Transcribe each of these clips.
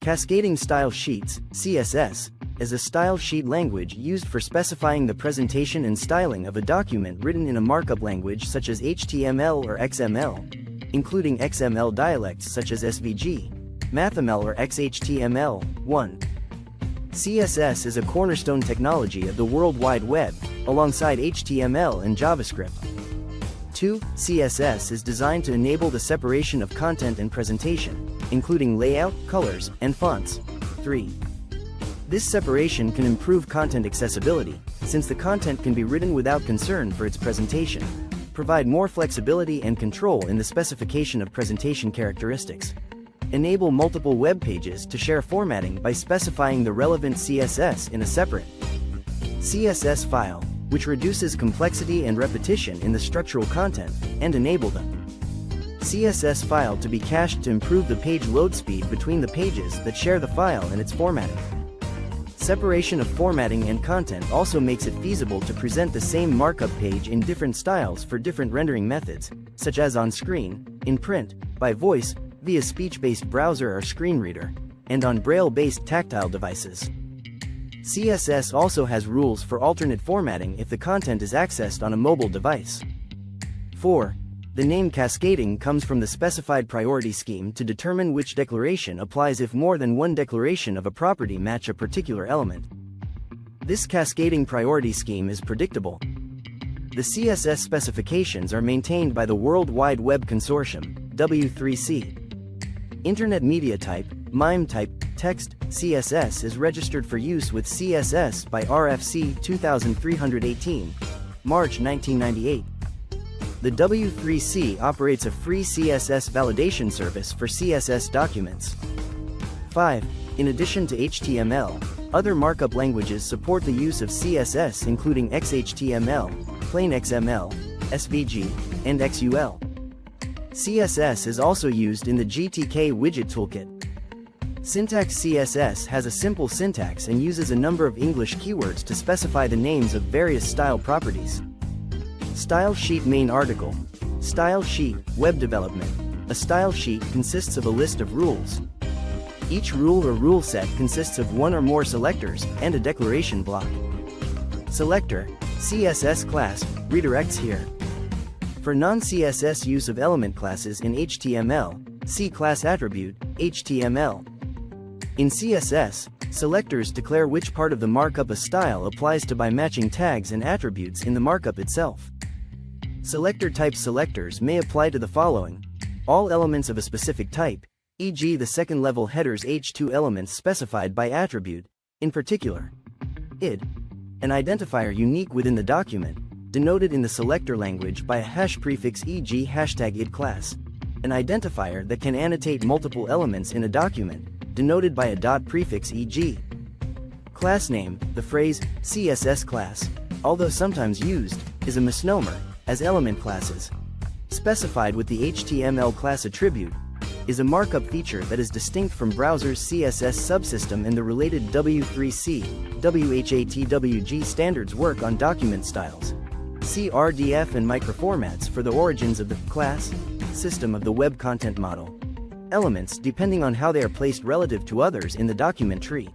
Cascading Style Sheets, CSS, is a style sheet language used for specifying the presentation and styling of a document written in a markup language such as HTML or XML, including XML dialects such as SVG, MathML or XHTML. 1. CSS is a cornerstone technology of the World Wide Web, alongside HTML and JavaScript. 2. CSS is designed to enable the separation of content and presentation, including layout, colors, and fonts. 3. This separation can improve content accessibility, since the content can be written without concern for its presentation, provide more flexibility and control in the specification of presentation characteristics, enable multiple web pages to share formatting by specifying the relevant CSS in a separate CSS file, which reduces complexity and repetition in the structural content, and enable the CSS file to be cached to improve the page load speed between the pages that share the file and its formatting. Separation of formatting and content also makes it feasible to present the same markup page in different styles for different rendering methods, such as on screen, in print, by voice, via speech-based browser or screen reader, and on Braille-based tactile devices. CSS also has rules for alternate formatting if the content is accessed on a mobile device. 4. The name cascading comes from the specified priority scheme to determine which declaration applies if more than one declaration of a property match a particular element. This cascading priority scheme is predictable. The CSS specifications are maintained by the World Wide Web Consortium, W3C. Internet Media Type, MIME Type, Text, CSS is registered for use with CSS by RFC 2318, March 1998. The W3C operates a free CSS validation service for CSS documents. 5. In addition to HTML, other markup languages support the use of CSS including XHTML, plain XML, SVG, and XUL. CSS is also used in the GTK widget toolkit. Syntax CSS has a simple syntax and uses a number of English keywords to specify the names of various style properties. Style Sheet Main Article. Style Sheet, Web Development. A style sheet consists of a list of rules. Each rule or rule set consists of one or more selectors and a declaration block. Selector, CSS class, redirects here. For non-CSS use of element classes in HTML, see class attribute, HTML. In CSS, selectors declare which part of the markup a style applies to by matching tags and attributes in the markup itself. Selector type selectors may apply to the following: all elements of a specific type, e.g. the second-level header's H2 elements specified by attribute, in particular, id, an identifier unique within the document, denoted in the selector language by a hash prefix e.g. #id class, an identifier that can annotate multiple elements in a document, denoted by a dot prefix e.g. class name. The phrase CSS class, although sometimes used, is a misnomer, as element classes, specified with the HTML class attribute, is a markup feature that is distinct from browser's CSS subsystem, and the related W3C, WHATWG standards work on document styles. See RDF and microformats for the origins of the class system of the web content model. Elements depending on how they are placed relative to others in the document tree.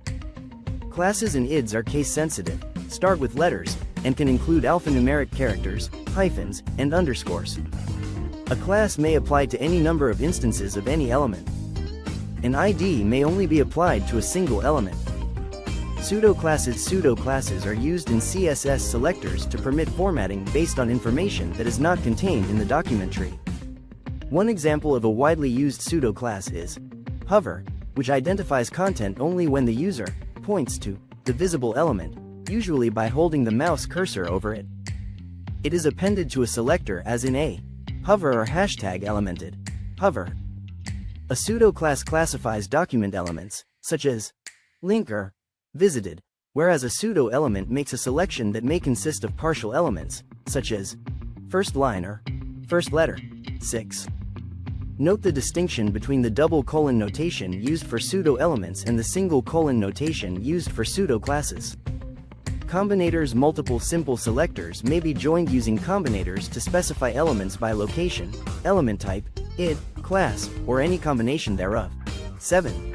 Classes and IDs are case-sensitive, start with letters, and can include alphanumeric characters, hyphens, and underscores. A class may apply to any number of instances of any element. An ID may only be applied to a single element. Pseudo-classes are used in CSS selectors to permit formatting based on information that is not contained in the document tree. One example of a widely used pseudo-class is hover, which identifies content only when the user points to the visible element, usually by holding the mouse cursor over it. It is appended to a selector as in a hover or hashtag elemented hover. A pseudo-class classifies document elements, such as link or visited, whereas a pseudo-element makes a selection that may consist of partial elements, such as first line or first letter. 6. Note the distinction between the double colon notation used for pseudo-elements and the single colon notation used for pseudo-classes. Combinators. Multiple simple selectors may be joined using combinators to specify elements by location, element type, id, class, or any combination thereof. 7.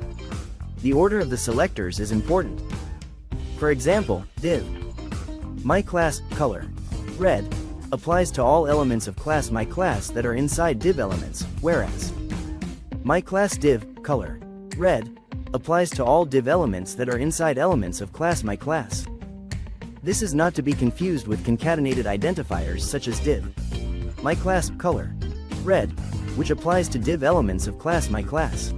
The order of the selectors is important. For example, div myClass color red applies to all elements of class myClass that are inside div elements, whereas myClass div color red applies to all div elements that are inside elements of class myClass. This is not to be confused with concatenated identifiers such as div myClass color red, which applies to div elements of class myClass.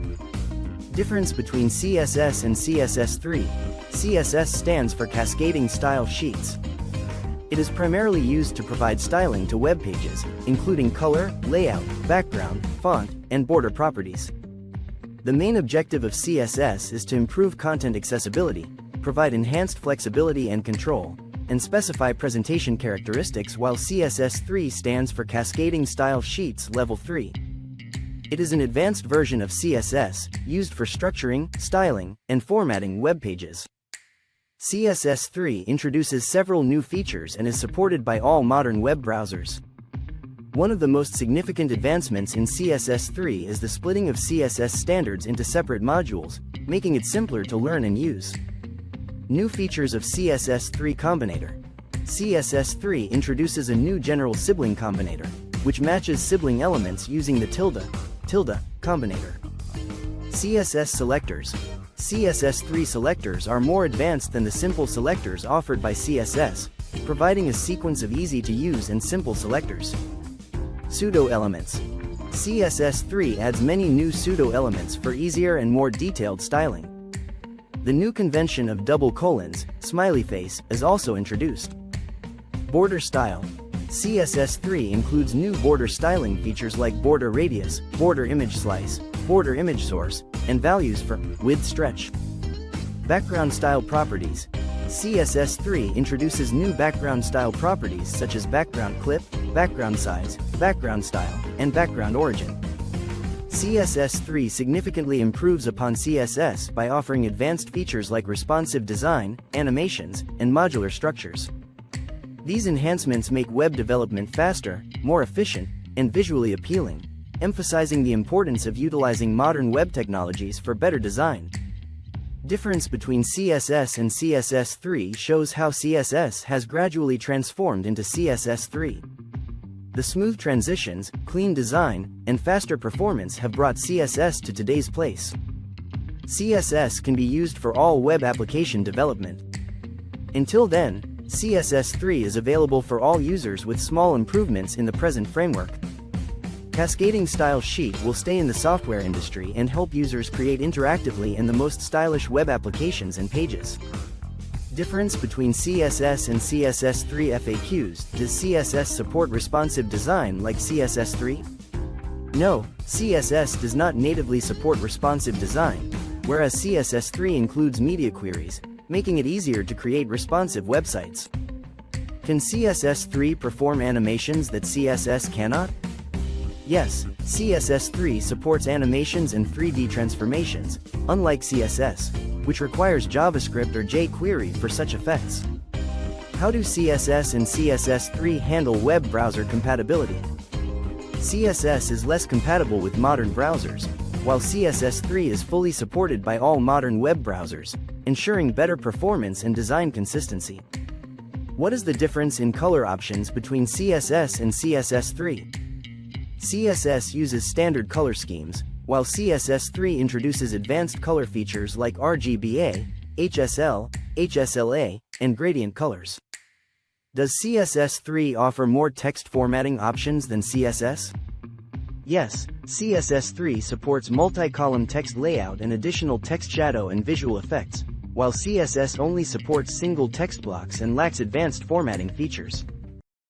Difference between CSS and CSS3. CSS stands for Cascading Style Sheets. It is primarily used to provide styling to web pages, including color, layout, background, font, and border properties. The main objective of CSS is to improve content accessibility, provide enhanced flexibility and control, and specify presentation characteristics, while CSS3 stands for Cascading Style Sheets Level 3. It is an advanced version of CSS, used for structuring, styling, and formatting web pages. CSS3 introduces several new features and is supported by all modern web browsers. One of the most significant advancements in CSS3 is the splitting of CSS standards into separate modules, making it simpler to learn and use. New features of CSS3 Combinator. CSS3 introduces a new general sibling combinator, which matches sibling elements using the tilde combinator. CSS selectors. CSS3 selectors are more advanced than the simple selectors offered by CSS, providing a sequence of easy-to-use and simple selectors. Pseudo-elements. CSS3 adds many new pseudo-elements for easier and more detailed styling. The new convention of double colons, smiley face, is also introduced. Border style. CSS3 includes new border styling features like border radius, border image slice, border image source, and values for width stretch. Background style properties. CSS3 introduces new background style properties such as background clip, background size, background style, and background origin. CSS3 significantly improves upon CSS by offering advanced features like responsive design, animations, and modular structures. These enhancements make web development faster, more efficient, and visually appealing, emphasizing the importance of utilizing modern web technologies for better design. Difference between CSS and CSS3 shows how CSS has gradually transformed into CSS3. The smooth transitions, clean design, and faster performance have brought CSS to today's place. CSS can be used for all web application development. Until then, CSS3 is available for all users with small improvements in the present framework. Cascading Style Sheet will stay in the software industry and help users create interactively and the most stylish web applications and pages. Difference between CSS and CSS3 FAQs. Does CSS support responsive design like CSS3? No, CSS does not natively support responsive design, whereas CSS3 includes media queries, making it easier to create responsive websites. Can CSS3 perform animations that CSS cannot? Yes, CSS3 supports animations and 3D transformations, unlike CSS, which requires JavaScript or jQuery for such effects. How do CSS and CSS3 handle web browser compatibility? CSS is less compatible with modern browsers, while CSS3 is fully supported by all modern web browsers, ensuring better performance and design consistency. What is the difference in color options between CSS and CSS3? CSS uses standard color schemes, while CSS3 introduces advanced color features like RGBA, HSL, HSLA, and gradient colors. Does CSS3 offer more text formatting options than CSS? Yes, CSS3 supports multi-column text layout and additional text shadow and visual effects, while CSS only supports single text blocks and lacks advanced formatting features.